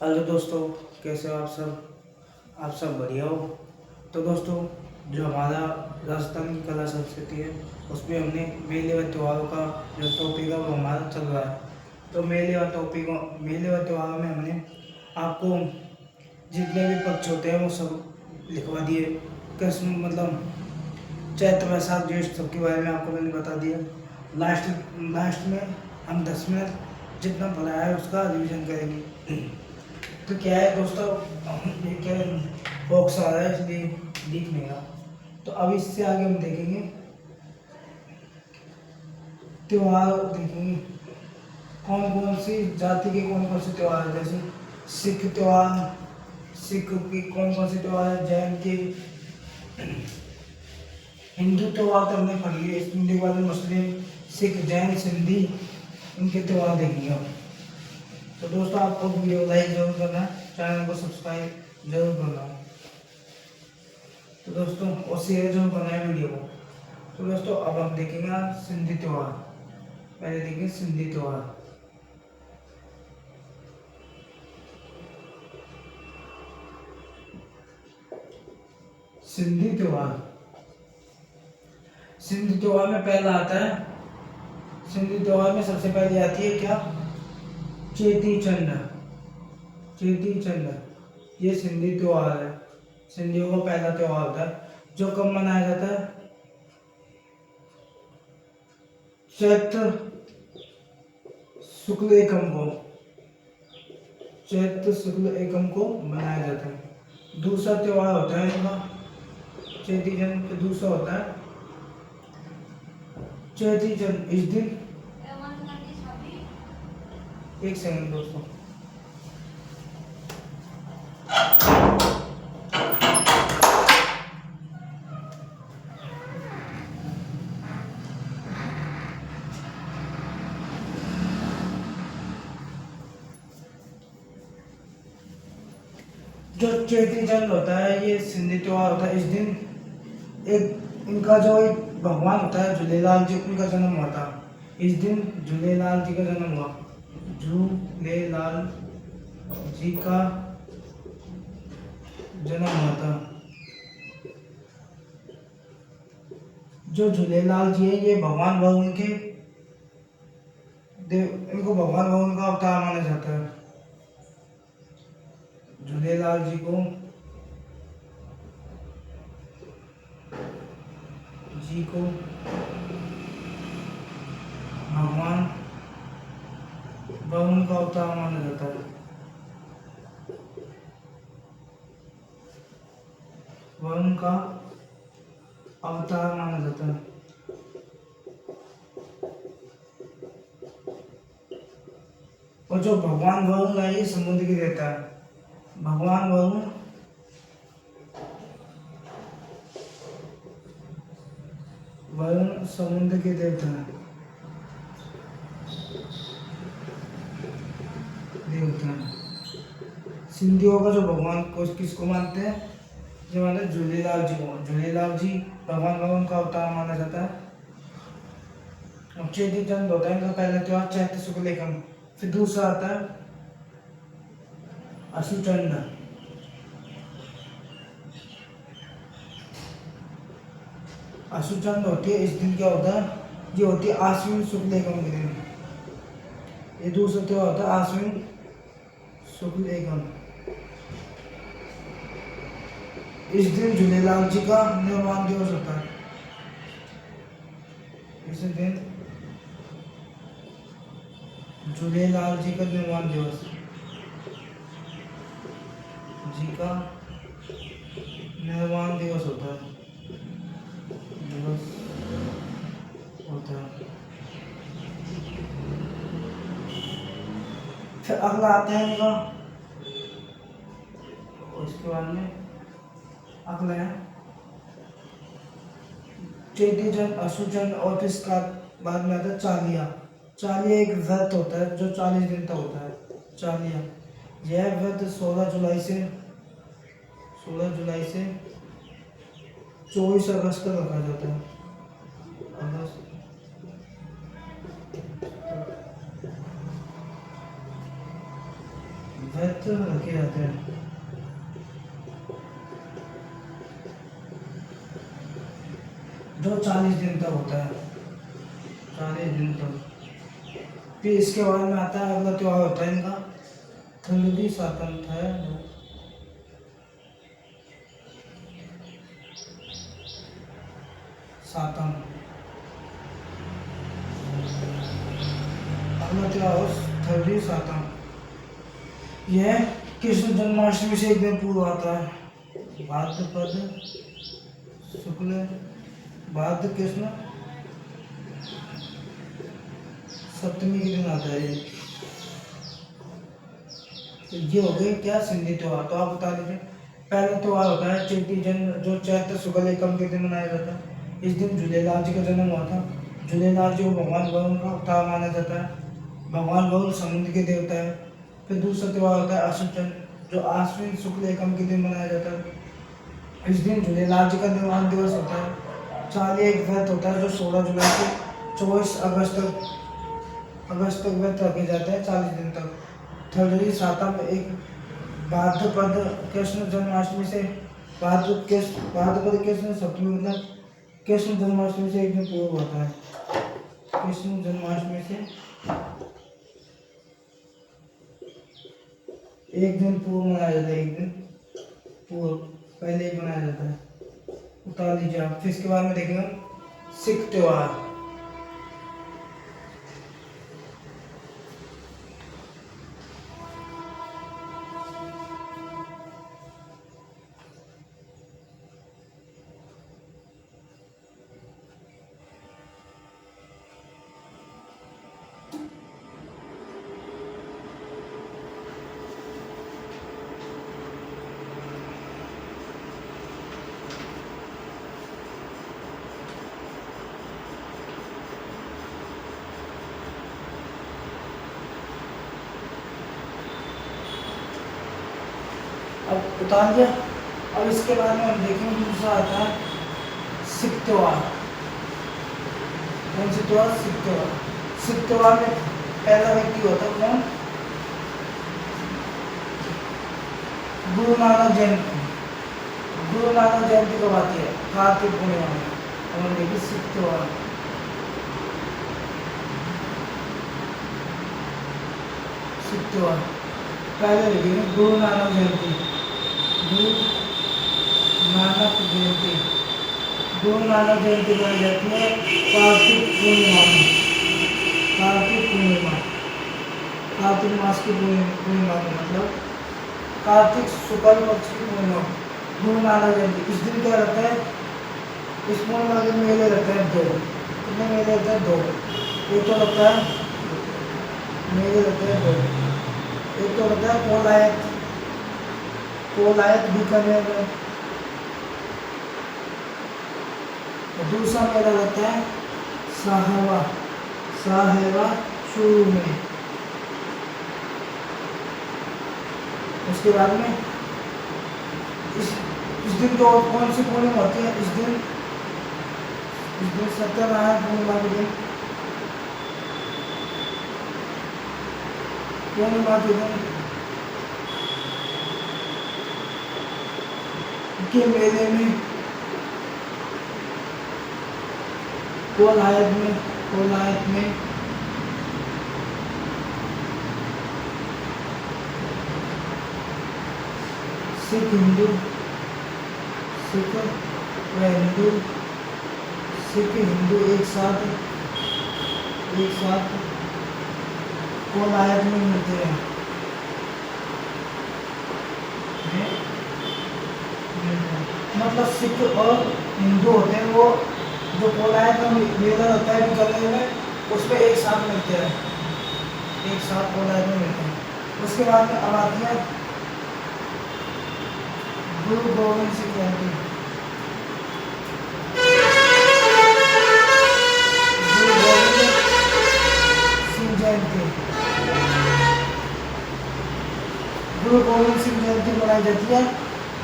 Hello दोस्तों, कैसे हो आप सब? आप सब बढ़िया हो? तो दोस्तों, जो हमारा राजस्थान की कला संस्कृति है उसमें हमने मेले व त्योहारों का जो टॉपिक है वो हमारा चल रहा है। तो मेले व त्योहारों में हमने आपको जितने भी पक्ष होते हैं वो सब लिखवा दिए। कृष्ण मतलब चैत्र वैशाख ज्येष्ठ सबके बारे में आपको मैंने बता दिया। लास्ट लास्ट में हम 10 मिनट जितना पढ़ाया है उसका रिवीजन करेंगे। तो क्या है दोस्तों, ये क्या बॉक्स आ रहा है इसलिए दिख नहीं रहा। तो अब इससे आगे हम देखेंगे त्योहार, देखेंगे कौन कौन सी जाति के कौन कौन से त्योहार है। जैसे सिख त्योहार, सिख की कौन कौन से त्योहार है, जैन के, हिंदू त्योहार तो हमने पढ़ लिए, हिंदू के बाद में मुस्लिम, सिख, जैन, सिंधी, इनके त्योहार देखेंगे हम। तो दोस्तों, आपको वीडियो लाइक जरूर करना है, चैनल को सब्सक्राइब जरूर करना है। तो दोस्तों, और शेयर जरूर करना है वीडियो को। तो दोस्तों, अब हम देखेंगे आज सिंधी त्योहार। पहले देखेंगे सिंधी त्योहार। सिंधी त्योहार, सिंधी त्योहार में पहला आता है, सिंधी त्योहार में सबसे पहले आती है क्या, चेती चंड। चेती चंड ये सिंधी त्योहार है, सिंधियों का पहला त्योहार होता है जो कब मनाया जाता है, चैत्र शुक्ल एकम को, चैत्र शुक्ल एकम को मनाया जाता है। दूसरा त्योहार होता है इनका चेती चंद, दूसरा होता है चेती चंद। इस दिन, एक सेकंड दोस्तों, जो चेती चंद होता है ये सिंधी त्योहार होता है। इस दिन एक इनका जो एक भगवान होता है झूलेलाल जी, उनका जन्म हुआ था। इस दिन झूलेलाल जी का जन्म हुआ, झूलेलाल जी का जन्म हुआ था। जो झूलेलाल जी है ये भगवान वरुण के देव, इनको भगवान वरुण का अवतार माना जाता है। झूलेलाल जी को भगवान वरुण का अवतार माना जाता है। वरुण का अवतार माना जाता है। और जो भगवान वरुण है ये समुद्र की रहता है। भगवान वरुण समुद्र के देवता है, सिंधियों का जो भगवान को किसको मानते हैं, जो मानते हैं झूलेलाल जी को। झूलेलाल जी भगवान वरुण का अवतार माना जाता है। अब चेती चंद होता है इनका पहला त्योहार, चैत्र शुक्ल एकम। फिर दूसरा आता है अशुचंड। अशुचंड होती है, इस दिन क्या होता है, ये होती है आश्विन शुक्ल एकम के दिन। ये दूसरा त्योहार होता है आश्विन शुक्ल एकम। इस दिन झूलेलाल जी का निर्वाण दिवस होता है। इस दिन झूलेलाल जी का निर्वाण दिवस, जी का निर्वाण दिवस होता है, दिवस होता है। फिर अगला आता है इनका, उसके बाद में अगला है चेती चंद, अशुचंद, और फिर इसका बाद में आता है चालिया। चालिया एक व्रत होता है जो 40 दिन तक होता है, चालिया। यह व्रत 16 जुलाई से 24 अगस्त तक रखा जाता है। अगस्त, व्रत रखे जाते हैं जो 40 दिन तक होता है, 40 दिन तक। फिर इसके बाद में आता है अगला त्योहार होता है इनका थलगी सातम है। सातम अगला त्योहार थलगी सातम, यह कृष्ण जन्माष्टमी से एक दिन पूर्व आता है। भाद्रपद शुक्ल भाद्र कृष्ण सप्तमी के दिन आता है। ये हो गए क्या सिंधी त्योहार। तो आप बता दीजिए। पहला त्योहार होता है चैती जन्म, जो चैत्र शुक्ल एकम के दिन मनाया जाता है। इस दिन झूलेलाल जी का जन्म हुआ था। झूलेलाल जी को भगवान वरुण का अवतार माना जाता है। भगवान वरुण समुद्र के देवता है। फिर दूसरा त्योहार होता है आश्विन, जो आश्विन शुक्ल एकम के दिन मनाया जाता है। इस दिन झूलेलाल जी का निर्वाण दिवस होता है। चालीहा एक व्रत होता है जो 16 जुलाई से 24 अगस्त तक व्रत रखे जाते हैं, 40 दिन तक। थलगी सातम एक भाद्रपद कृष्ण जन्माष्टमी से भाद्रपद कृष्ण सप्तमी मतलब कृष्ण जन्माष्टमी से एक दिन पूर्व होता है। कृष्ण जन्माष्टमी से एक दिन पूर्व मनाया जाता है। एक दिन पूर्व पहले ही मनाया जाता है। उतार लीजिए आप। फिर इसके बाद में देखेंगे सिख त्योहार। अब उतार दिया। अब इसके बाद में हम देखेंगे दूसरा आता है सिख त्योहार। कौन सा त्योहार? सिख त्योहार। सिख त्योहार में पहला व्यक्ति होता है कौन? गुरु नानक जयंती। गुरु नानक जयंती कब आती है? कार्तिक पूर्णिमा में। हम देखिए सिख त्योहार। सिख त्योहार पहले देखेंगे गुरु नानक जयंती। गुरु नानक जयंती, गुरु नानक जयंती मनाई जाती है कार्तिक पूर्णिमा में। कार्तिक पूर्णिमा, कार्तिक मास की पूर्णिमा का मतलब कार्तिक शुक्ल पक्ष की पूर्णिमा, गुरु नानक जयंती। इस दिन क्या रहता है? इस पूर्णिमा के मेले रहते हैं दो। कितने मेले रहते हैं? दो। एक तो रहता है मेले रहते हैं दो। एक तो रहता है कोलायत बीकानेर में। दूसरा मेला रहता है साहेवा चूरू में। उसके बाद में इस दिन तो कौन सी पूर्णिमा होती है? इस दिन सत्यनारायण पूर्णिमा के दिन, पूर्णिमा के दिन के मेले में कोलायत में सिख हिंदू एक साथ कोलायत में मिलते हैं। मतलब सिख और हिंदू होते हैं, वो जो कोलायत में मेला होता है निकलने में, उसमें एक साथ मिलते हैं। एक साथ कोलायत में मिलते हैं। उसके बाद में अब आती है गुरु गोविंद सिंह जयंती। गुरु गोविंद सिंह जयंती मनाई जाती है,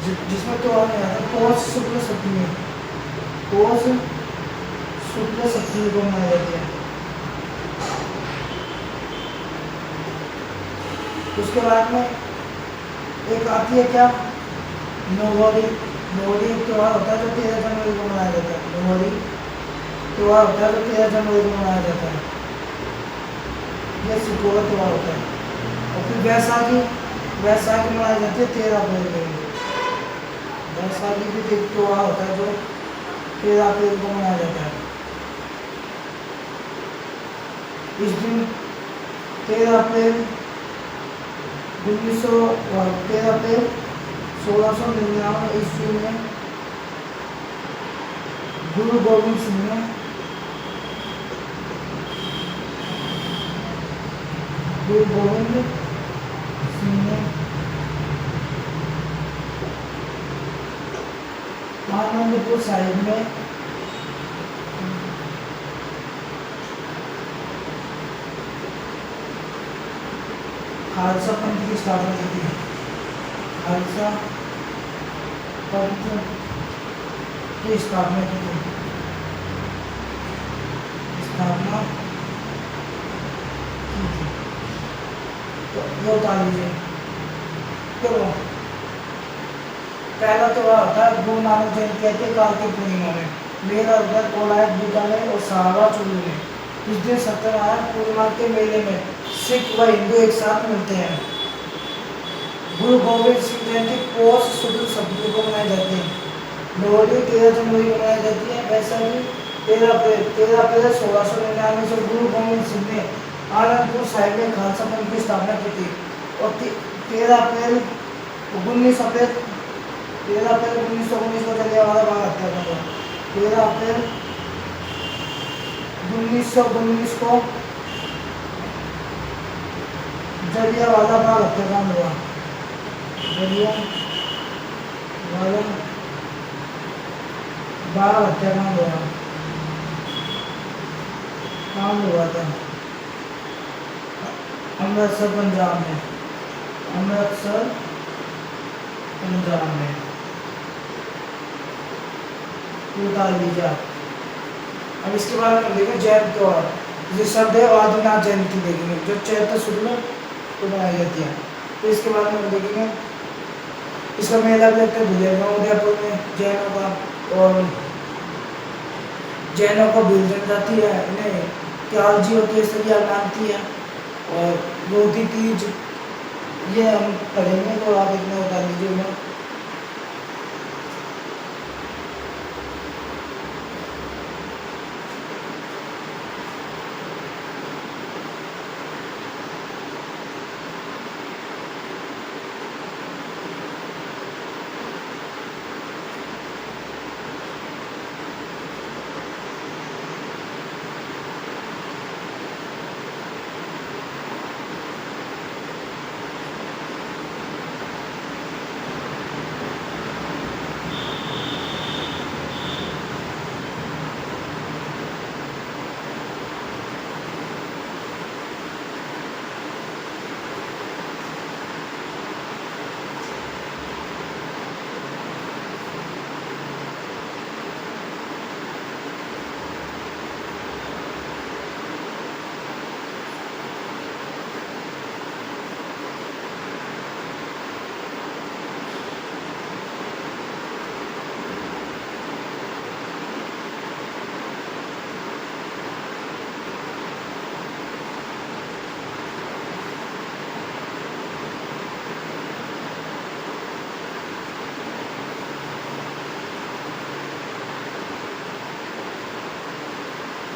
जिसमें तो पौष शुक्ल सप्तमी को मनाई जाती है। उसके बाद में एक आती है क्या, लोहड़ी। लोहड़ी एक त्यौहार होता है जो 13 जनवरी को मनाया जाता है। लोहड़ी त्यौहार होता है जो 13 जनवरी को मनाया जाता है। ये सिखों का त्यौहार होता है। और फिर बैसाखी, बैसाखी मनाई जाती है 13 अप्रैल को। बैसाखी भी एक त्यौहार होता है जो 13 अप्रैल को मनाया जाता है। इस दिन 13 अप्रैल 1699 ईस्वी में गुरु गोविंद सिंह ने आनंदपुर साहिब में खालसा पंथ की स्थापना की थी। खालसा पंथ की स्थापना की थी। तो ये उतार लीजिए। चलो, पहला त्योहार होता है गुरु नानक जयंती, कहते हैं कार्तिक पूर्णिमा में। मेला होता है कोलायत बीकानेर और साहवा चुरू में। इस दिन सत्यनारायण पूर्णिमा के मेले में सिख व हिंदू एक साथ मिलते हैं। गुरु गोविंद सिंह जयंती पौष शुक्ल सप्तमी को मनाई जाती है। लोहड़ी 13 जनवरी को मनाई जाती है। बैसाखी 13 अप्रैल 1699 से गुरु गोविंद सिंह ने आनंदपुर साहिब में खालसा पंथ की स्थापना की थी। और 13 अप्रैल 1919 को जलियांवाला बाग हत्याकांड हुआ। 13 अप्रैल 1919 को जलियांवाला बाग हत्याकांड हुआ। जलियांवाला बाग हत्याकांड हुआ था अमृतसर पंजाब में। अमृतसर पंजाब में। उतार लीजिए। अब इसके बारे में देखेंगे जैन त्योहार। जो शब्द है आदिनाथ जयंती देखेंगे जो चैत्र शुक्ल को मनाई जाती है। तो इसके बारे में देखेंगे। इसका मेला भी लगता है बुधवार उदयपुर में जैनों का। और जैनों को भील जम जाती है, इन्हें क्यालजी होती है सरिया मानती है। और रोटी तीज ये हम पढ़ेंगे तो आप इतना बता लीजिएगा।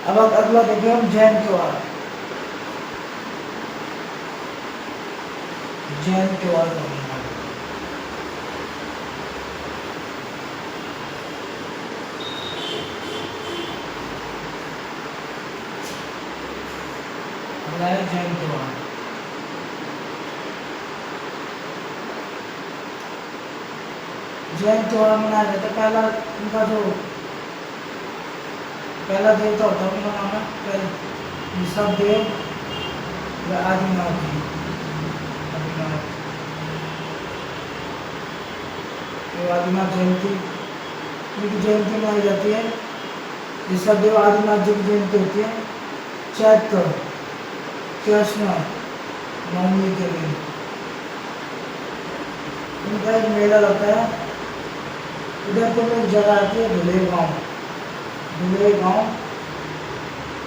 अब अगला देखिए हम जैन त्योहार। जैन त्योहार जैन त्योहार जैन त्योहार मनाया जाता है। पहला उनका जो पहला देवता होता है उनका नाम है ऋषभदेव या आदिनाथ जी। आदिनाथ जयंती उनकी जयंती मनाई जाती है। ऋषभदेव आदिनाथ जी की जयंती होती है चैत्र कृष्ण नवमी के दिन। इनका एक मेला लगता है। उदयपुर में एक जगह आती है धुलेगांव, धुलेगांव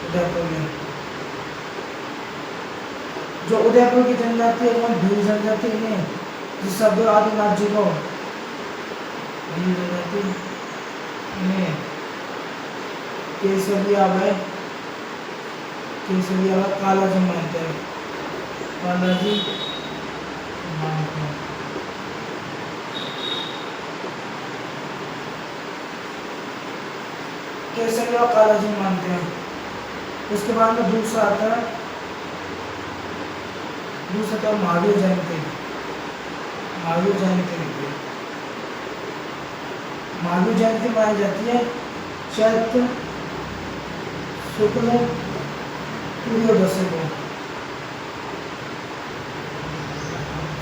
उदयपुर में। जो उदयपुर की जनजाति है वो भील जनजाति नहीं, जिस शब्द आदिनाथ जी को भील जनजाति में केसरिया है, केसरिया है काला जी मानते हैं, काला जी मानते हैं। केसरिया काला जी मानते हैं। उसके बाद में दूसरा आता है, दूसरा था महावीर जयंती। महावीर जयंती, महावीर जयंती मनाई जाती है चैत्र शुक्ल त्रयोदशी को।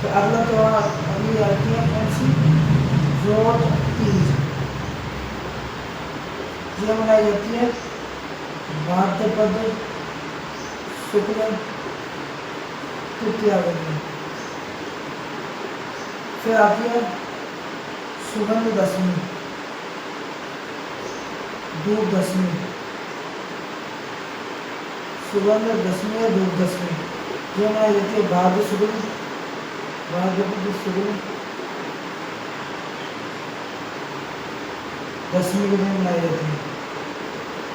तो अगला त्योहार अगली आती है कौन सी, जोत तीज। ये मनाई जाती है भाद्रपद शुक्ल तृतीया में। फिर आती है सुगंध दशमी, धूप दशमी, सुगंध दशमी या धूप दशमी। ये मनाई जाती है भाद्र शुक्ल, भाद्रपद शुक्ल दशमी के दिन मनाई जाती है।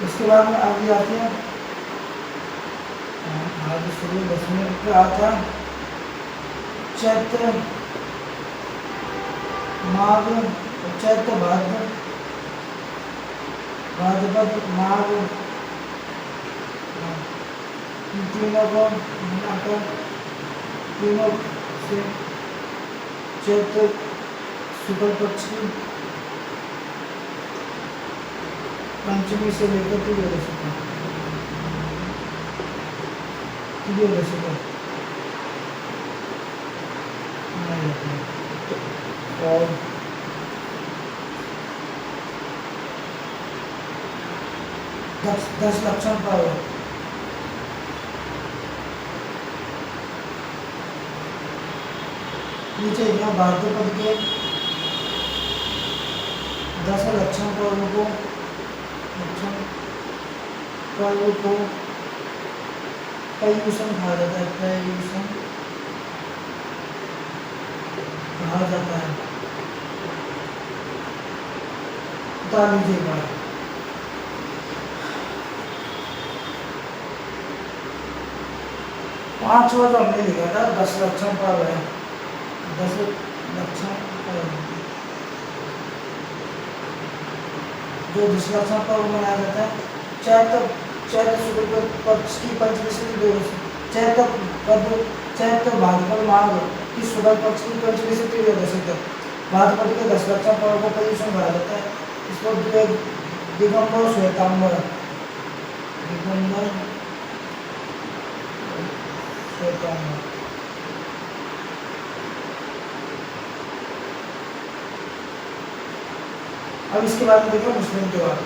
उसके बाद में आगे आती है भाद्र शुक्ल दशमी पे आता है चैत्र माघ, चैत्र भाद्र, भाद्रपद माघ, तीनों को मिलाकर तीनों से चैत्र शुक्ल पक्ष की पंचमी से लेकर त्रयोदशी तक, त्रयोदशी तक मनाई जाती है। और दस लक्षण पर्व, नीचे यहाँ भाद्रपद के 10 लक्षण पर्व को, लक्षण पर्व को पर्युषण कहा जाता है, पर्युषण कहा जाता है। बता लीजिएगा पांचवा जो हमने लिखा था 10 लक्षण पर्व है, 10 लक्षण पर्व, जो 10 लक्षण पर्व मनाया जाता है चैत्र शुक्ल पक्ष की पंचमी से त्रयोदशी, चैत्र भाद्रपद माघ की शुक्ल पक्ष की पंचमी से त्रयोदशी तक भाद्रपद के 10 लक्षण पर्व को पर्युषण कहा जाता है। इसको दिगंबर श्वेतांबर, दिगंबर श्वेतांबर। अब इसके बाद में देखो मुस्लिम त्योहार।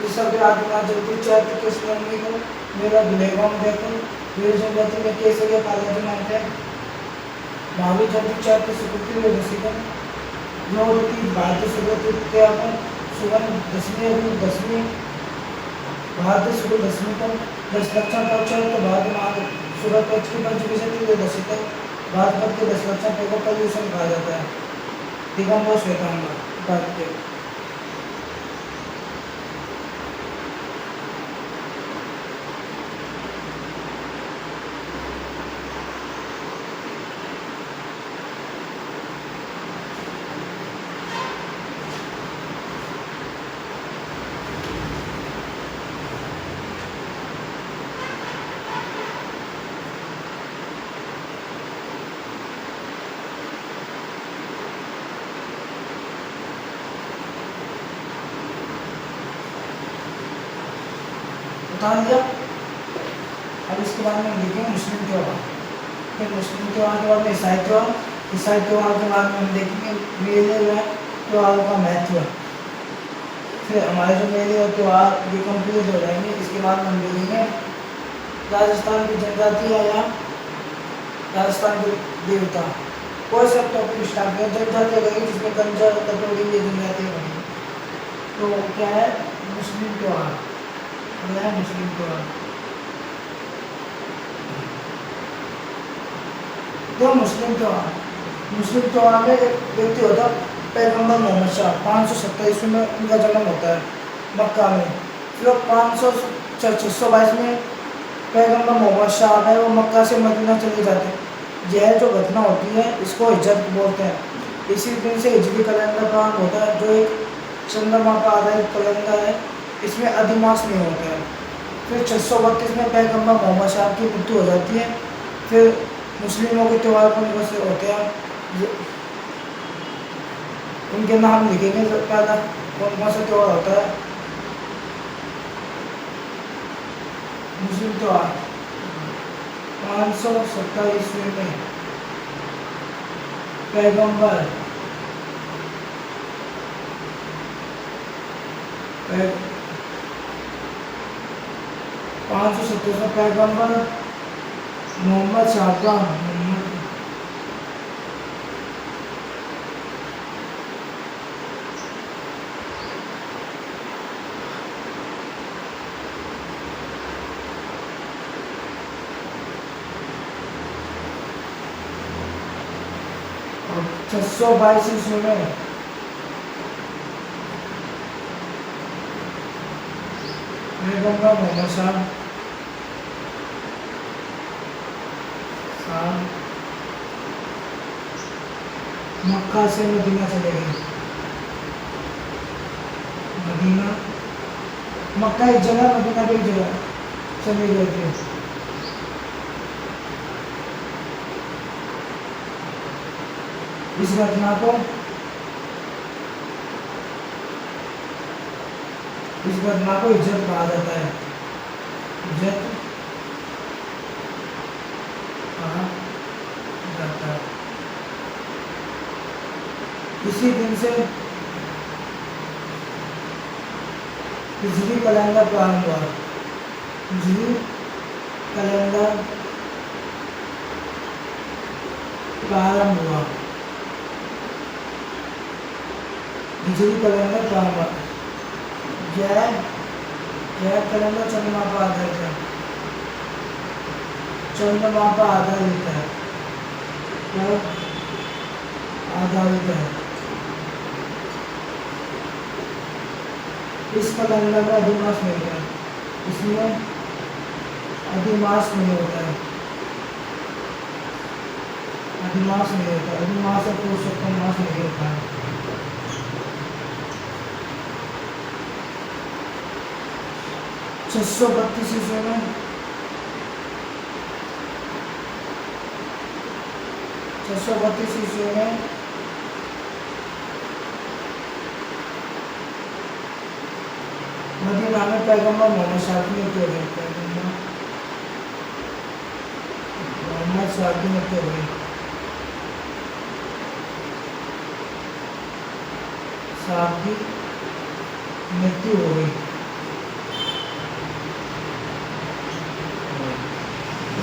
इस सब आदिनाथ जयंती चैत्र कृष्ण नवमी को मेला धुलेगांव में देखो, भील जनजाति में केसरिया काला जी मानते हैं। महावीर जयंती चैत्र शुक्ल त्रयोदशी को, नवरात्रि भाद्र शुक्ल तृतीया को, सुगंध दशमी धूप दशमी भाद्र शुक्ल दशमी को, 10 लक्षण पर्व चैत्र भाद्र माघ शुक्ल पक्ष की पंचमी से त्रयोदशी तक भाद्रपद के 10 लक्षण पर्व को पर्युषण कहा जाता है। दिगंबर श्वेतांबर। बता दिया। अब इसके बाद में देखेंगे मुस्लिम त्योहार। फिर मुस्लिम त्योहार के बाद में ईसाई त्योहार, ईसाई त्योहार के बाद में हम देखेंगे मेले व त्योहारों का महत्व। फिर हमारे जो मेले और त्योहार ये कंप्लीट हो जाएंगे। इसके बाद हम देखेंगे राजस्थान की जनजाति है या राजस्थान के देवता, कोई सा टॉपिक स्टार्ट कर जनजातीय गई जिसमें गंजा कटोरी ये जनजातीय बनी। तो क्या है मुस्लिम त्योहार, क्या है मुस्लिम त्योहार। तो मुस्लिम त्योहार में एक व्यक्ति होता है पैगंबर मोहम्मद शाह, 570 ईस्वी में उनका जन्म होता है मक्का में। फिर 622 में पैगंबर मोहम्मद शाह है वो मक्का से मदीना चले जाते हैं। यह जो घटना होती है इसको हिजरत बोलते हैं। इसी दिन से हिजरी कैलेंडर प्रारंभ होता है जो एक चंद्रमा पर आधारित कैलेंडर है, इसमें अधिमास नहीं होता है। फिर 632 में पैगंबर मोहम्मद शाह की मृत्यु हो जाती है। फिर मुस्लिमों के त्यौहार को से होते हैं, उनके नाम लिखेंगे। पहला कौन कौन सा त्यौहार होता है मुस्लिम त्योहार। 570 ईस्वी में पैगंबर 570 में पैगंबर मोहम्मद शाह का 622 ईस्वी में पैगंबर मोहम्मद शाह मक्का से मदीना चले गए। मदीना मक्का एक जगह, मदीना भी एक जगह चले गए थे। इस घटना को हिजरत कहा जाता है। हिजरत कहा जाता है। इसी दिन से हिजरी कैलेंडर प्रारंभ हुआ। हिजरी कैलेंडर प्रारंभ हुआ। हिजरी कैलेंडर प्रारंभ हुआ। यह कैलेंडर चंद्रमा पर आधारित है। चंद्रमा पर आधारित है। आधारित है। इस कैलेंडर में अधिमास नहीं होता है। इसमें अधिमास नहीं होता है। अधिमास नहीं होता। अधिमास और पुरुषोत्तम मास नहीं होता है। 632 ईस्वी में मदीना में पैगंबर मोहम्मद शाह की मृत्यु हो गई। पैगंबर मोहम्मद शाह की मृत्यु हो गई। शाह की मृत्यु हो गई।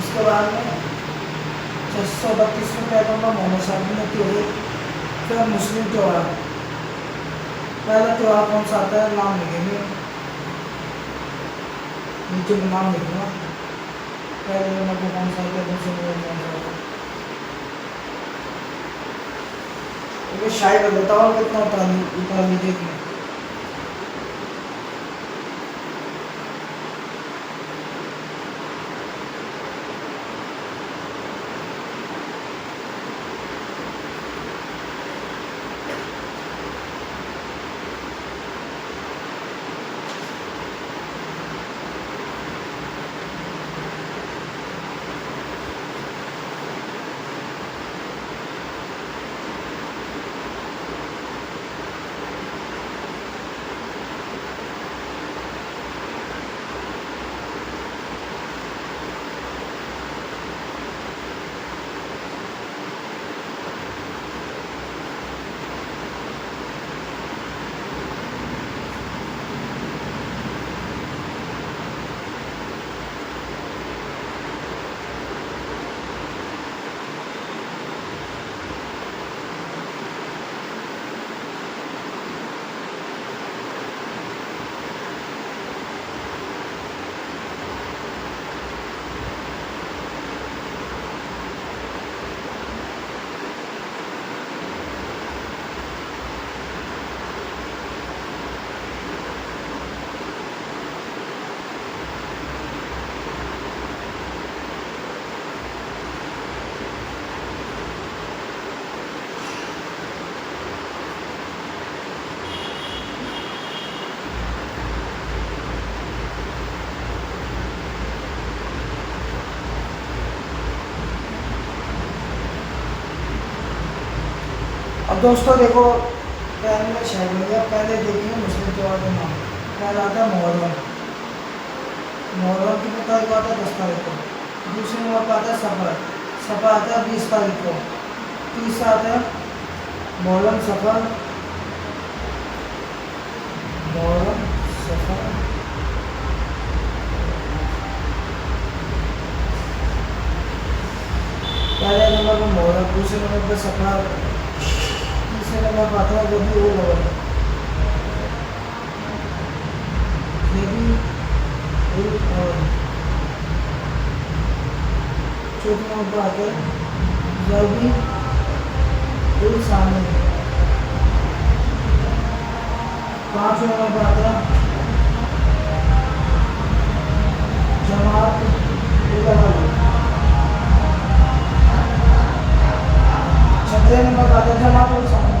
उसके बाद में 632 में पैगंबर मोहम्मद शाह की मृत्यु हो गई। फिर मुस्लिम त्यौहार, पहला त्यौहार कौन सा आता है नाम लिखेंगे, नीचे में नाम लिखूंगा। पहले नंबर को कौन सा आता है, दूसरे नंबर कौन सा आता है, शायद बताओ कितना उतार लीजिए। अब दोस्तों देखो, पहले शहर हो गया, पहले देखेंगे मुस्लिम त्योहार के नाम। पहला आता है मुहर्रम। मुहर्रम कितने तारीख को आता है? 10 तारीख को। दूसरे नंबर पर आता है सफ़र। सफ़र आता है 20 तारीख को। तीसरा आता है मुहर्रम सफ़र। मुहर्रम सफ़र पहले नंबर पर मुहर्रम, दूसरे नंबर पर सफ़र, तीसरे नंबर पर आता है रबीउल अव्वल। रबीउल अव्वल। चौथे नंबर पर आता है रबीउल सानी। पाँचवें नंबर पर आता है जमात-उल अव्वल। छठवें नंबर पर आता है जमात-उल सानी।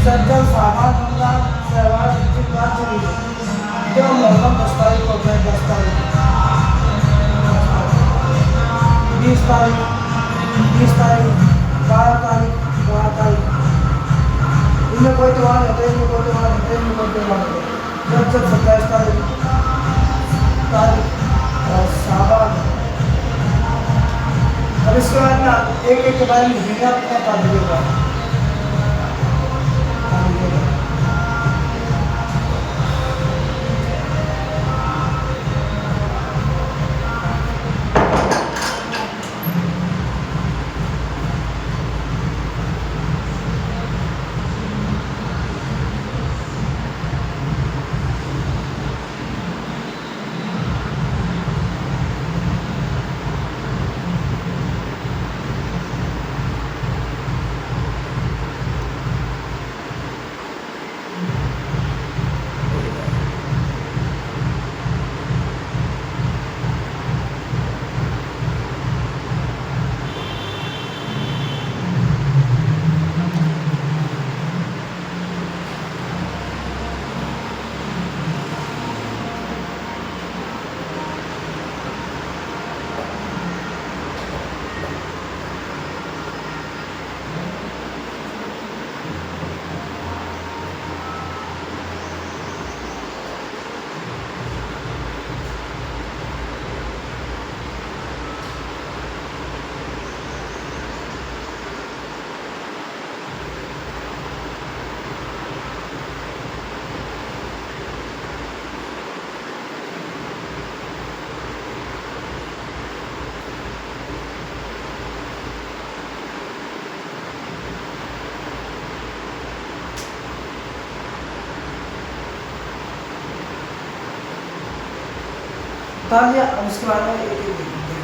सज्जन सामान रमजान शहबाज इस्तेमाल चली गई। जो मुहर्रम 10 तारीख को गए, 10 तारीख 20 तारीख 20 तारीख 12 तारीख 12 तारीख। इनमें कोई त्यौहार होता है, इनमें कोई त्यौहार होता है, इनमें कोई त्यौहार होता है। जब 27 तारीख और शाबान। अब इसके बाद में एक एक के बारे में लिखेंगे अपने तारीखों का। उतार लिया। अब इसके बारे में एक एक लिखेंगे।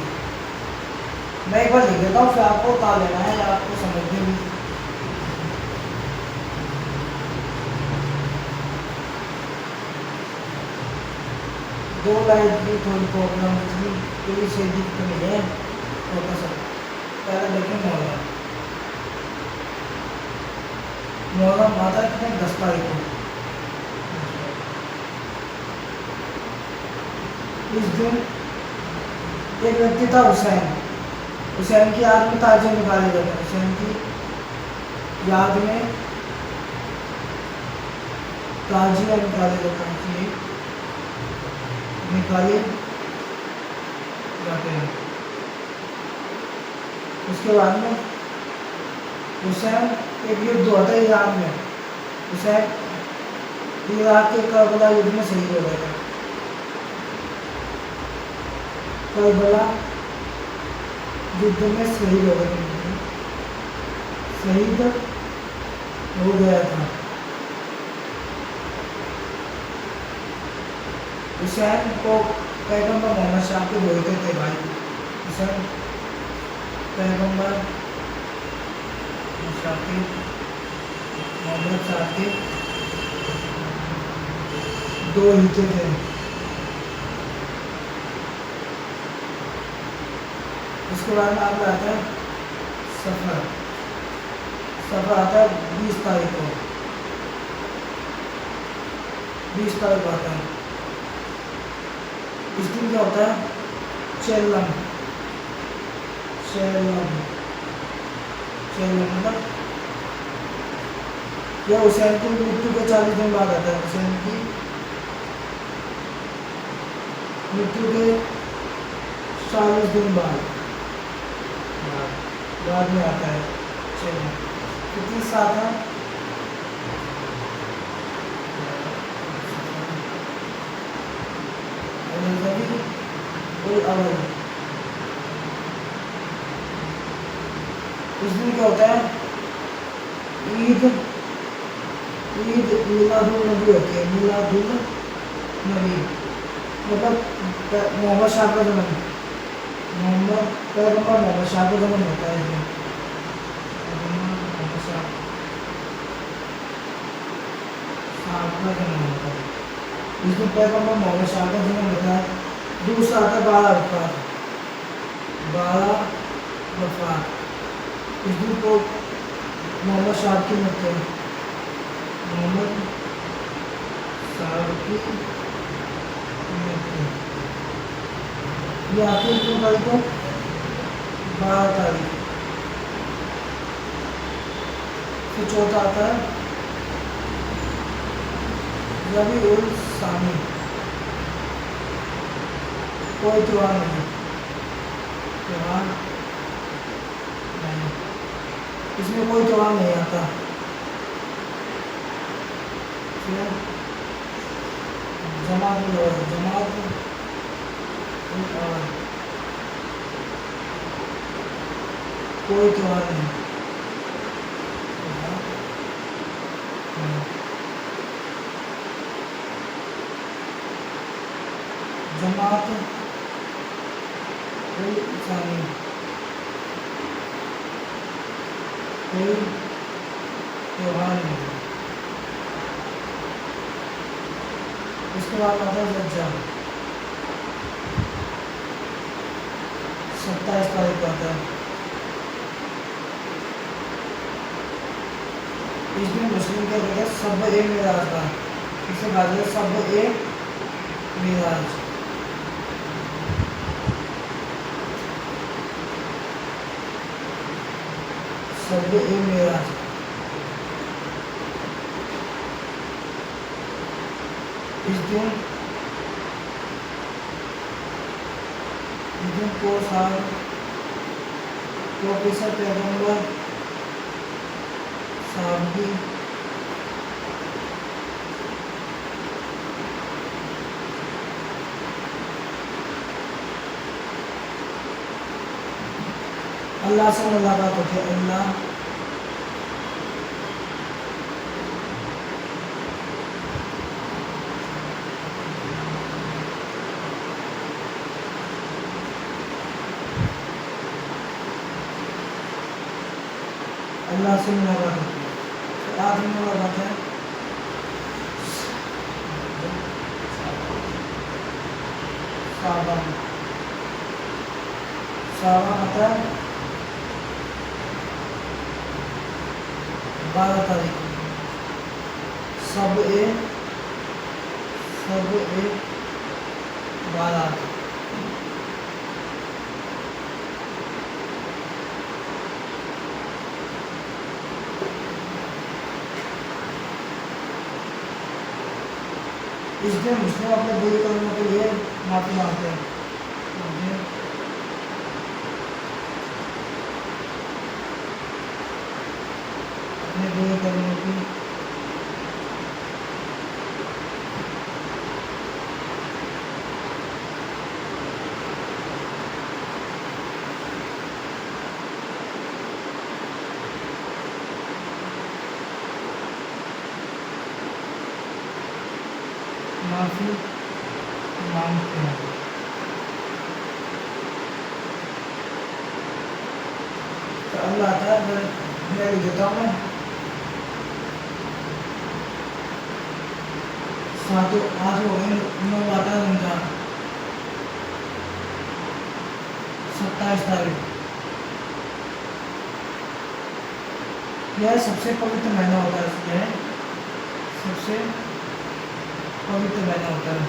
मैं एक बार लिख देता हूँ, फिर आपको उतार लेना है या आपको समझने में। दो लाइट की थोड़ी प्रॉब्लम थी, पूरी से दिख तो नहीं है छोटा सा। पहले देखें मुहर्रम। मुहर्रम आता है कितने? 10 तारीख को। इस दिन एक व्यक्ति था हुसैन। हुसैन की याद में ताजिए निकाले जाते हैं। हुसैन की याद में ताजिया निकाले जाते हैं, कि निकाले जाते हैं। उसके बाद में हुसैन एक युद्ध हुआ था ईरान में। हुसैन इराक के करबला युद्ध में शहीद हो गए थे। करबला युद्ध में शहीद हो गए थे, शहीद हो गया था। हुसैन को पैगंबर मोहम्मद शाकिब बोलते थे भाई। हुसैन पैगंबर शाकिब मोहम्मद शाकिब दो लिखे थे। इसके बाद में आपका आता है सफ़र। सफ़र आता है 20 तारीख को, 20 तारीख को आता है। इस दिन क्या होता है? चेल्लम। चेल्लम चेल्लम मतलब यह हुसैन की मृत्यु के 40 दिन बाद आता है। हुसैन की मृत्यु के 40 दिन बाद में आता है। चलो कितनी साथ है? अवल। इस दिन क्या होता है? ईद मिलादुल नबी होती है। मिलादुल नबी मतलब मोहम्मद शाह का जन्म, मोहम्मद पैगंबर मोहम्मद शाह का जन्म होता है इसमें। मोहम्मद शाह का जन्म होता है इस दिन। पैगंबर मोहम्मद शाह का जन्म होता है। दूसरा आता है 12 वफ़ात। 12 वफ़ात इस दिन को मोहम्मद शाह की मृत्यु, मोहम्मद शाह की मृत्यु ये आती है कितनी तारीख को? 12 तारीख। फिर चौथा आता है रबीउल सानी। कोई त्योहार नहीं, त्योहार नहीं, इसमें कोई त्योहार नहीं आता। जमात कोई त्योहार नहीं। जमात सानी कोई त्योहार नहीं। इसके बाद आता है रज्जा। 27 तारीख को आता है। इस दिन मुस्लिम क्या कहते हैं? सब ए मेराज का। इसे कहा जाता है सब ए मेराज। सब ए मेराज इस दिन को साल प्रोफेसर पैगंबर साहब की अल्लाह से मुलाकात होती है। अल्लाह अल्लाह से मुलाकात होती है। आखिरी मुलाकात है सावन। सावन आता है 12 तारीख। सब ए 12। इस दिन मुस्लिम अपने बुरे कर्मों के लिए माफी मांगते हैं। अपने बुरे कर्मों की माफी मांगते हैं। तो अल्लाह आता है, मैं लिख देता हूँ मैं सातों आज हो गए 9 आता है रमजान 27 तारीख। यह सबसे पवित्र महीना होता है, यह सबसे पवित्र महीना होता है।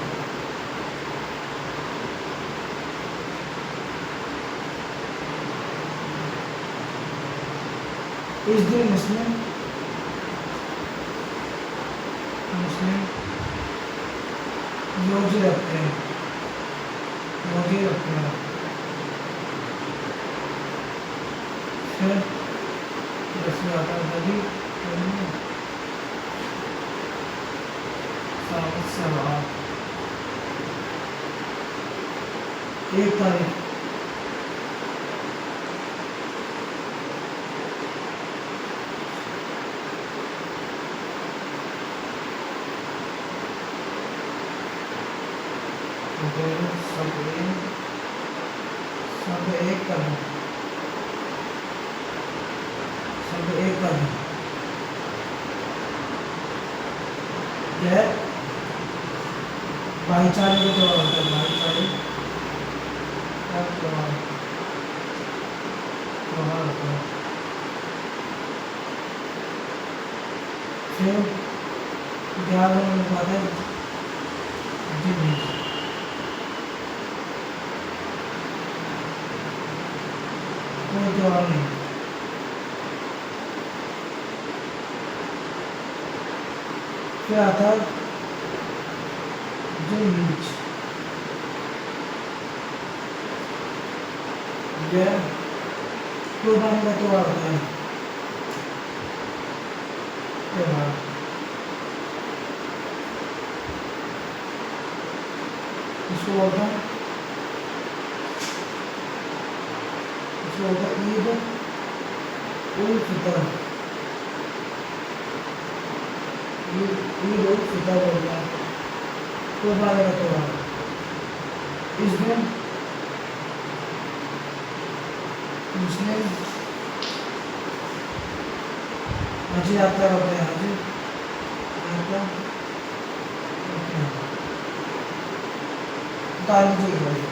इस दिन मुस्लिम रोजे रखते हैं, रोजे रखते हैं। फिर दसवीं आता है नबी साबित से रहा 1 तारीख सब एक कर यह भाईचारे को त्योहार होता है, भाईचारे का त्योहार होता है। फिर 11 नंबर आता है कोई त्योहार नहीं। फिर आता है जुलहिज, यह कुर्बानी का त्योहार होता है, त्योहार। इसको बोलते हैं ईद उल फितर, ईद उल फितर बोलते हैं, कुर्बानी का त्योहार। इस दिन मुस्लिम हज यात्रा करते हैं, हज यात्रा करते हैं। तारीख भाई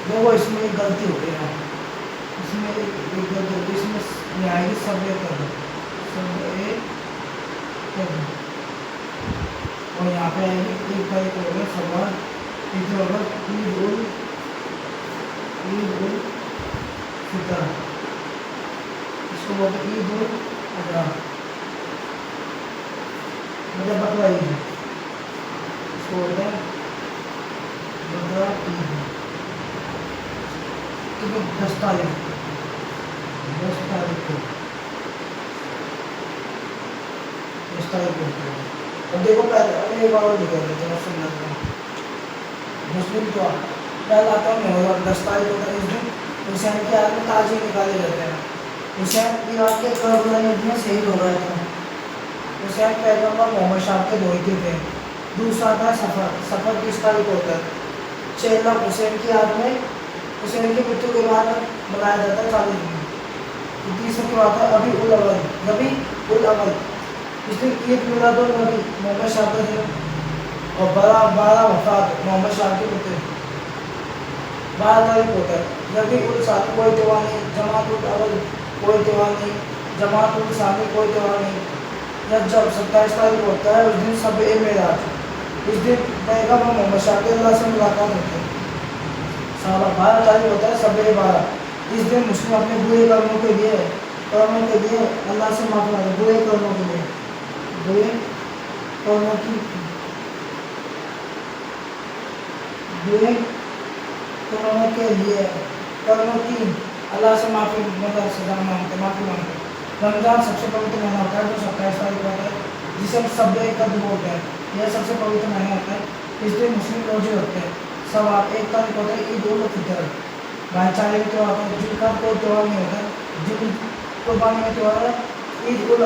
देखो इसमें एक गलती हो गई है, इसमें एक गलती हो गई, इसमें ये आएगी सब एक कर दो, सब एक कर दो, और यहाँ पे आएगी 1 तारीख हो गया सवाल, एक होगा ईद उल फितर, इसको बोलते हैं ईद उल अजहा, मतलब बकरा ईद, इसको बोलते हैं बकरा ईद। 10 तारीख को अब देखो पहले एक और लिखा देते हैं सुनना मुस्लिम तो पहला आता है मुहर्रम 10 तारीख होता है। इस दिन हुसैन की याद में ताजिए निकाले जाते हैं। हुसैन इराक के करबला में शहीद हो गए थे। हुसैन पैगम्बर मोहम्मद शाह के दोहिते थे। दूसरा था सफ़र किस तारीख को होता है? 6 लाख हुसैन की याद में हुसैन की मृत्यु के बाद मनाया जाता है 40 दिन। तीसरा क्या आता है? रबी उल अव्वल, इस दिन ईद मिलादुन नबी मोहम्मद शाह का दिन और 12 वफात मोहम्मद शाह की मृत्यु 12 तारीख होता है। रबी उल सानी कोई त्यौहार नहीं, जमात उल अव्वल कोई त्यौहार नहीं, जमात उल सानी कोई त्यौहार नहीं। रजब 27 तारीख होता है। उस दिन सब ए मेराज, उस दिन पैगम्बर मोहम्मद शाह के अल्लाह से मुलाकात होती है। 12 तारीख होता है सब ए 12। इस दिन मुस्लिम अपने बुरे कर्मों के लिए अल्लाह से माफी मांगते, बुरे कर्मों के लिए, बुरे कर्मों की के लिए कर्मों की अल्लाह से माफ़ी मतलब सजा मांगते माफ़ी मांगते। रमज़ान सबसे पवित्र महीना होता है जो 27 तारीख को होता है, जिसे हम सब कद बोलते हैं। यह सबसे पवित्र महीना होता है। इस दिन मुस्लिम रोजे रखते हैं। सब आप 1 तारीख को होता है ईद उल फितर, भाईचारे का त्यौहार होता है। जिनका कोई त्यौहार नहीं होता, जिन कुर्बानी का त्यौहार है ईद उल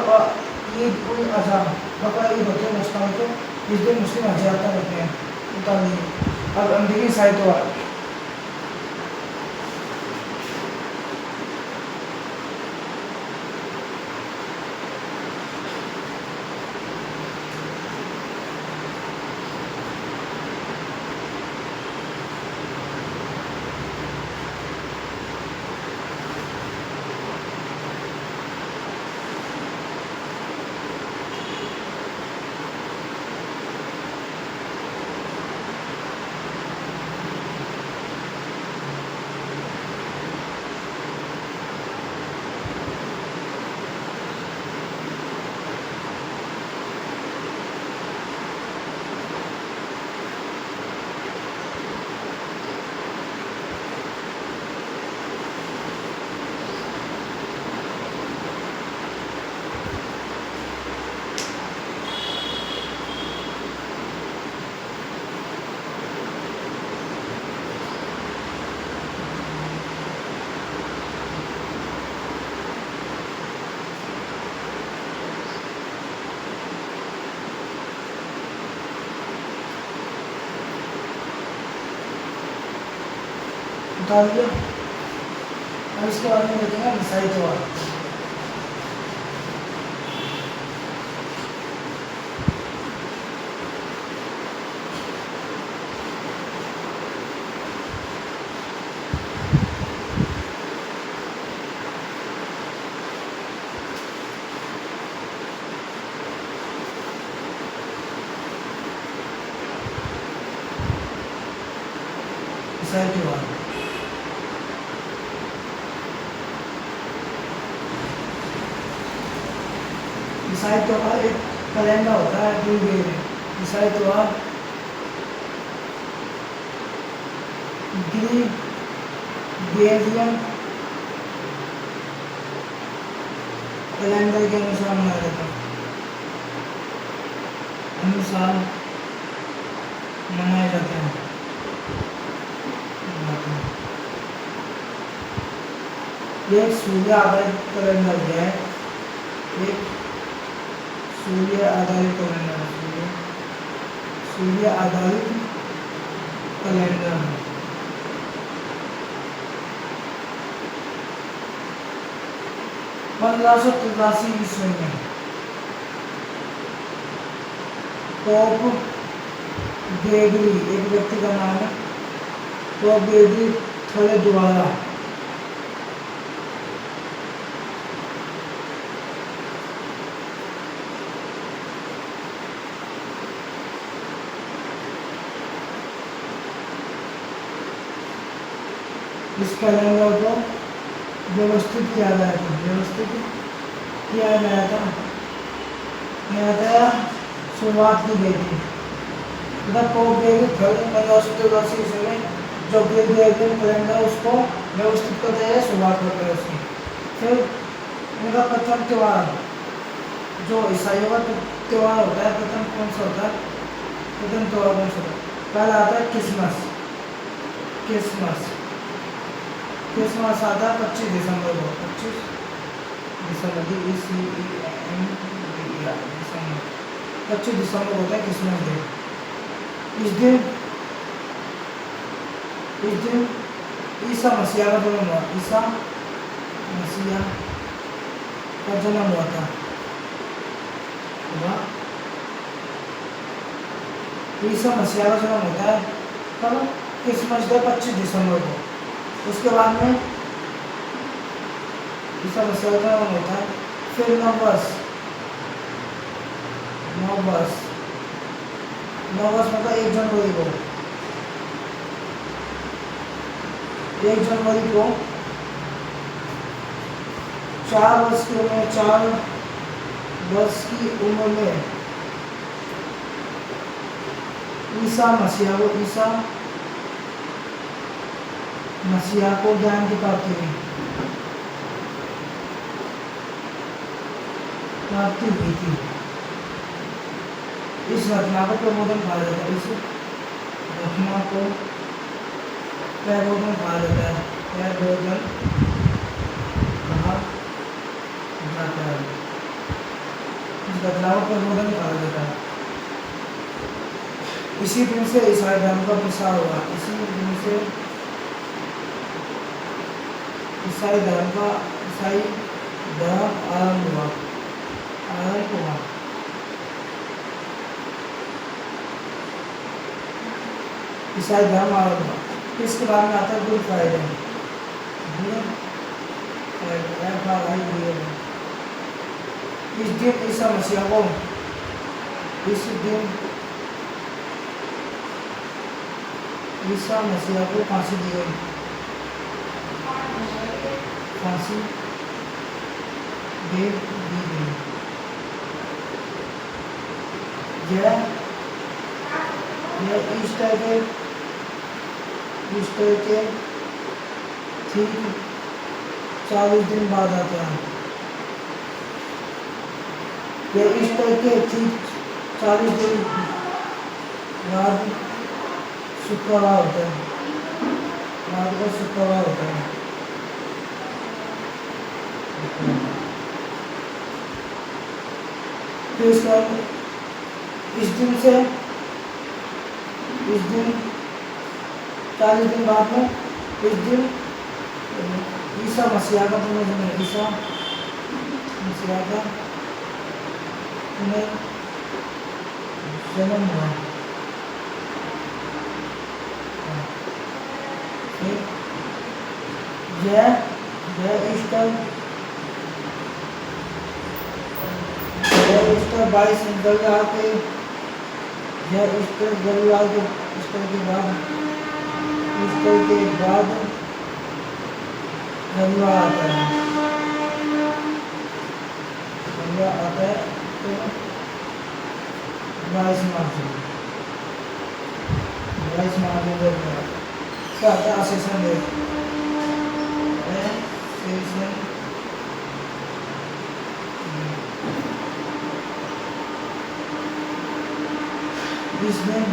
अज़हा, बकरा ईद होती है मुस्लिम को। इस दिन मुस्लिम हज यात्रा करते हैं। उतार लीजिए। अब अमरीकी ईसाई त्यौहार। उतार लिया। अब इसके बाद में देखेंगे ईसाई त्यौहार। ईसाई त्यौहार ईसाई त्यौहार एक कैलेंडर होता है ग्रीगोरियन। ईसाई त्यौहार ग्रीगोरियन कैलेंडर के अनुसार मनाया जाता है। अनुसार मनाए जाते हैं। ये सूर्य आधारित कैलेंडर है। एक सूर्य आधारित कैलेंडर है। सूर्य आधारित कैलेंडर है। पंद्रह सौ तिरासी ईस्वी में पोप ग्रेगरी, एक व्यक्ति का नाम है पोप ग्रेगरी थर्ड द्वारा इस कैलेंडर को व्यवस्थित किया गया था। व्यवस्थित किया गया था, शुरुआत की गई थी। पोप ग्रेगरी थर्ड 1583 ईस्वी में जो ग्रेगोरियन कैलेंडर उसको व्यवस्थित करते हैं, शुरुआत करते हैं उसकी। फिर उनका प्रथम त्यौहार जो ईसाइयों का त्यौहार होता है, प्रथम कौन सा होता है? प्रथम त्यौहार कौन सा होता है? पहला आता है क्रिसमस। क्रिसमस आता है 25 दिसंबर को। 25 दिसंबर दिसंबर 25 दिसंबर होता है क्रिसमस डे। इस दिन ईसा मसीहा का जन्म हुआ। ईसा मसीहा का जन्म हुआ था। ईसा मसीहा का जन्म होता है कब? क्रिसमस डे 25 दिसंबर को। उसके बाद में ईसा मसीहा का जन्म होता है। फिर नववर्ष मतलब 1 जनवरी को 4 वर्ष की उम्र में ईसा मसीहा को मसीहा को ज्ञान की प्राप्ति हुई थी। इस घटना को प्रबोधन कहा जाता है। इस घटना को प्रबोधन कहा जाता है। प्रबोधन कहा जाता है। इस घटना को प्रबोधन कहा जाता है। इसी दिन से ईसाई धर्म का प्रसार हुआ। इसी दिन से ईसाई धर्म आरंभ हुआ। ईसाई धर्म आरंभ हुआ। किसके बारे में आता है? Good Friday. इस दिन ईसा मसीह को फांसी दी गई। फांसी दे दी गई। यह ईस्टर के ठीक 40 दिन बाद आता है। यह ईस्टर के ठीक 40 दिन बाद शुक्रवार होता है। रात को शुक्रवार होता है। तो इस दिन 40 दिन बाद में इस दिन ईसा मसीहा का पुनर्जन्म है। ईसा मसीहा का पुनर्जन्म हुआ। यह ईस्टर 22 रविवार के बाद रविवार आता है। तो 22 मार्च क्या आता है? Assassin day. इस दिन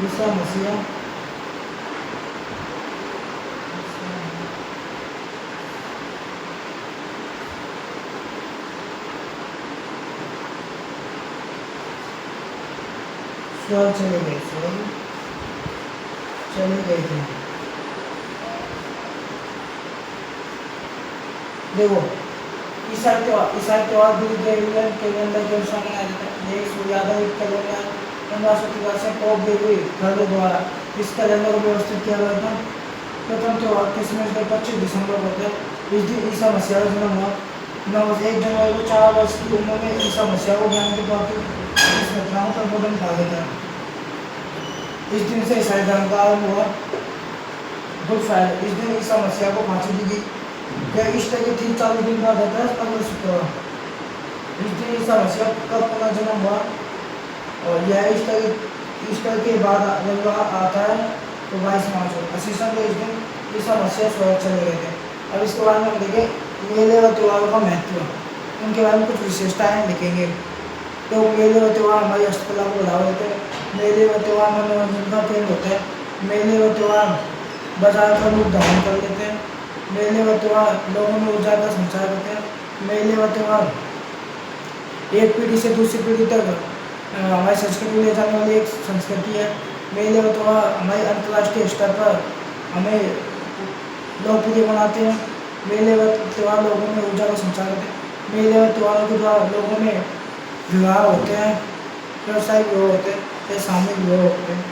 ईसा मसीहा स्वर्ग चले गए थे। देखो ईसाई त्योहार गुरु ग्रेगोरियन कैलेंडर के अनुसार मनाया जाता है। ये सूर्योदय कैलेंडर 1500 से पोप ग्रेगोरी द्वारा इस कैलेंडर को व्यवस्थित किया गया था। प्रथम त्योहार क्रिसमस डे 25 दिसंबर को होता है। इस दिन ईसा मसीह का जन्म हुआ। 1 जनवरी को 4 वर्ष की उम्र में ईसा मसीह को ज्ञान की प्राप्ति इस घटनाओं का प्रबोधन कहा गया था। इस दिन से ईसाई धर्म का आरंभ हुआ। Good Friday. इस दिन ईसा मसीह को फांसी दी गई। यह ईस्टर के ठीक 40 दिन बाद होता है। अगले शुक्रवार इस दिन ईसा मसीह का पुनर्जन्म हुआ। और यह ईस्टर के बाद रविवार आता है। तो 22 मार्च को असीसन के इस दिन ईसा मसीह स्वर्ग चले गए थे। अब इसके बारे में हम देखें मेले और त्योहारों का महत्व, उनके बारे में कुछ विशेषताएं लिखेंगे। तो मेले और त्यौहार हमारी हस्तकला को बढ़ावा देते हैं। मेले और त्यौहार मनोरंजन का केंद्र होते हैं। मेले और त्यौहार बाजार का रूप धारण कर लेते हैं। मेले व त्यौहार लोगों में ऊर्जा का संचार करते हैं। मेले व त्यौहार एक पीढ़ी से दूसरी पीढ़ी तक हमारी संस्कृति ले जाने वाली एक संस्कृति है। मेले व त्यौहार हमारे अंतर्राष्ट्रीय स्तर पर हमें लोकप्रिय बनाते हैं। मेले व त्यौहार लोगों में ऊर्जा का संचार करते हैं। मेले व त्यौहारों के द्वारा लोगों में विवाह होते हैं, व्यवसायिक विवाह होते हैं या सामूहिक विवाह होते हैं।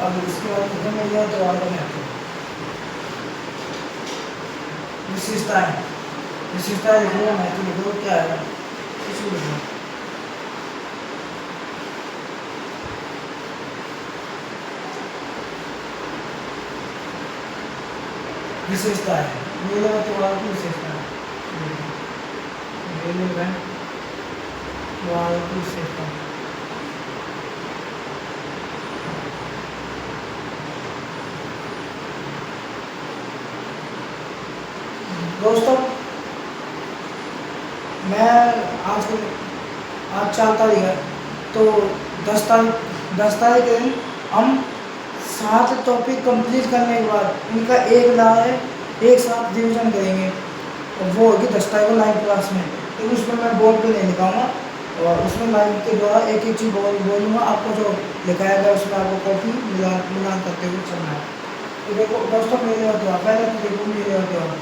अब इसके बाद खत्म हो गया तो आगे में विशेषताएं विशेषताएं लिख लो, महत्व लिखो, क्या है इसको लिखो। विशेषता है मेले में त्योहार की विशेषता है, मेले में त्योहार की विशेषता। दोस्तों मैं आज 4 तारीख है, तो 10 तारीख के दिन हम 7 टॉपिक कंप्लीट करने के बाद इनका एक साथ रिविजन करेंगे, और वो होगी 10 तारीख को लाइव क्लास में। लेकिन उसमें मैं बोर्ड पे नहीं लिखाऊंगा, और उसमें लाइव के द्वारा एक एक चीज़ बोलूँगा, आपको जो लिखाया गया उसमें आपको कॉपी मिलान करते हुए चलना है। तो देखो दोस्तों, मेले और त्योहार, पहले तो देखो मेले और त्योहार।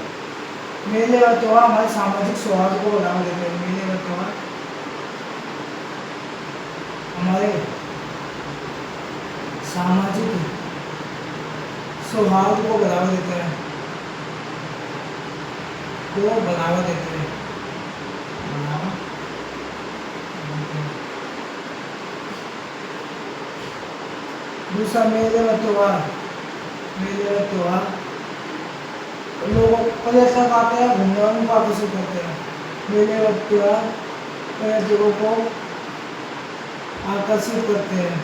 मेले और त्योहार हमारे सामाजिक सौहार्द को बढ़ावा देते हैं। मेले और त्योहार हमारे सामाजिक सौहार्द को बढ़ावा देते हैं, बढ़ावा देते हैं। दूसरा मेले और त्योहार लोगों पर्यटक आते हैं घूमने वालों को आकर्षित करते हैं। मेले और त्योहार पर्यटकों को आकर्षित करते हैं।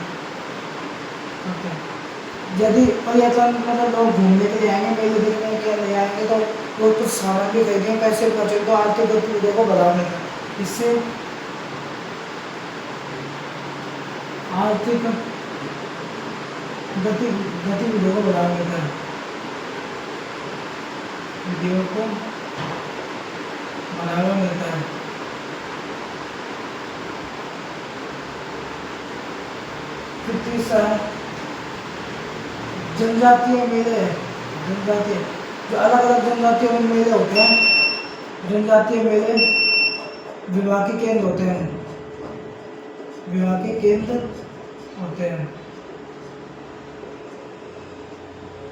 यदि पर्यटन मतलब लोग घूमने के लिए आएंगे, मेले देखने के लिए आएंगे, तो वो कुछ सामान भी खरीदेंगे, पैसे बचेंगे, तो आर्थिक गतिविधियों को बढ़ावा देगा। इससे आर्थिक गतिविधियों को बढ़ावा देता है, विधियों को बढ़ावा मिलता है। फिर तीसरा है जनजातीय मेले। जनजातीय जो अलग अलग जनजातियों में मेले होते हैं, जनजातीय मेले विवाह के केंद्र होते हैं, विवाह के केंद्र होते हैं।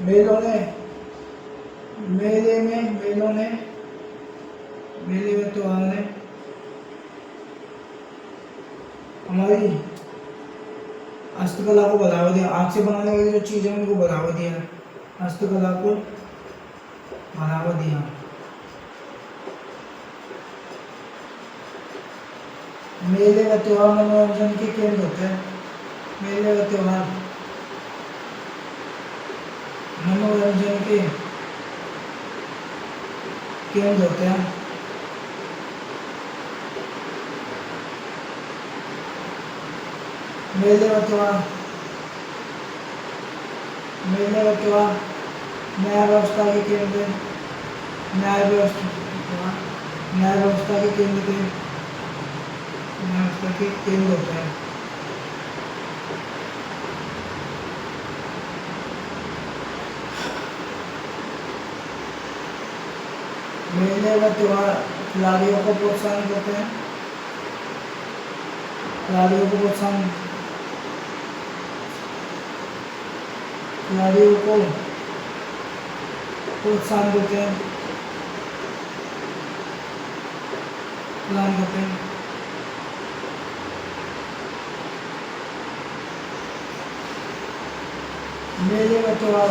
मेलों में त्योहार ने हमारी हस्तकला को बढ़ावा दिया। हाथ से बनाने वाली जो चीजें उनको बढ़ावा दिया, हस्तकला को बढ़ावा दिया। मेले व त्योहार मनोरंजन के केंद्र होते हैं। मेले व त्योहार मनोरंजन के केंद्र होते हैं। मेले व त्योहार न्याय व्यवस्था के केंद्र, न्याय व्यवस्था के केंद्र होते हैं। मेले व त्योहार खिलाड़ियों को प्रोत्साहन करते हैं, खिलाड़ियों को प्रोत्साहन देते हैं, प्रदान करते हैं। मेले व त्योहार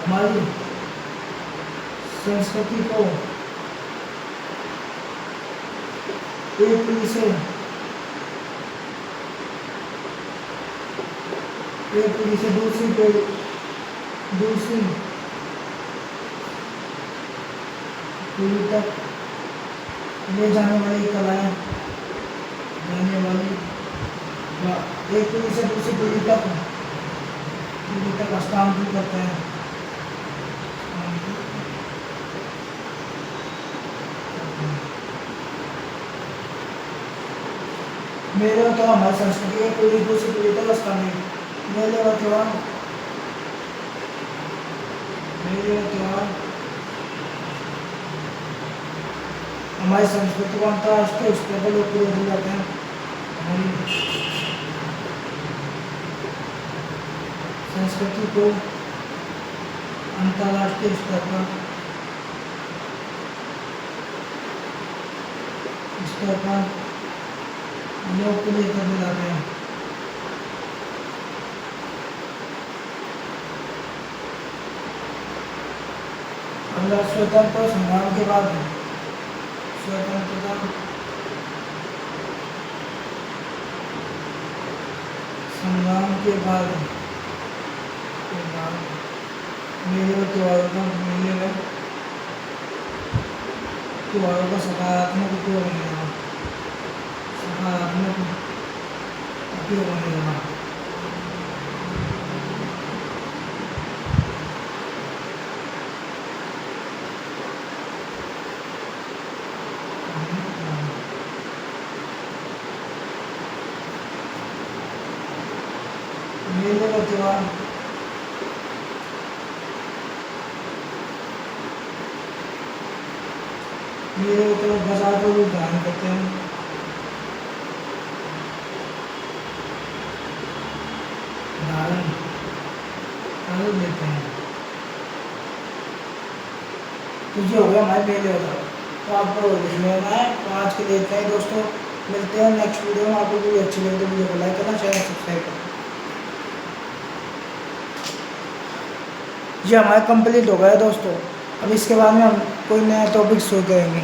हमारी संस्कृति को एक पीढ़ी से दूसरी पीढ़ी तक ले जाने वाली कलाएं, एक पीढ़ी से दूसरी पीढ़ी तक हस्तांतरित करते हैं। मेले व त्योहार हमारी संस्कृति के पीढ़ी दूसरी पीढ़ी तक हस्तांतरित। मेले व त्योहार हमारी संस्कृति को अंतर्राष्ट्रीय स्तर पर लोकप्रिय हो जाते हैं। हम संस्कृति को अंतर्राष्ट्रीय स्तर पर लोकप्रियता दिलाते हैं। अगला स्वतंत्रता संग्राम के बाद स्वतंत्रता संग्राम के बाद मेले व त्योहारों का सकारात्मक उपयोग होने लगा। सकारात्मक उपयोग होने लगा। मेले व त्योहार मेरे ऊपर बाजार को भी ध्यान करते हैं। धारण कर लेते हैं। तो ये हो गया हमारे मेले होगा। तो आपको लेना है। तो आज के लिए इतना ही दोस्तों, मिलते हैं नेक्स्ट वीडियो में। आपको वीडियो अच्छी लगे तो वीडियो को लाइक करना, चैनल सब्सक्राइब करना। ये हमारा कंप्लीट हो गया दोस्तों। अब इसके बाद में हम कोई नया टॉपिक शुरू करेंगे।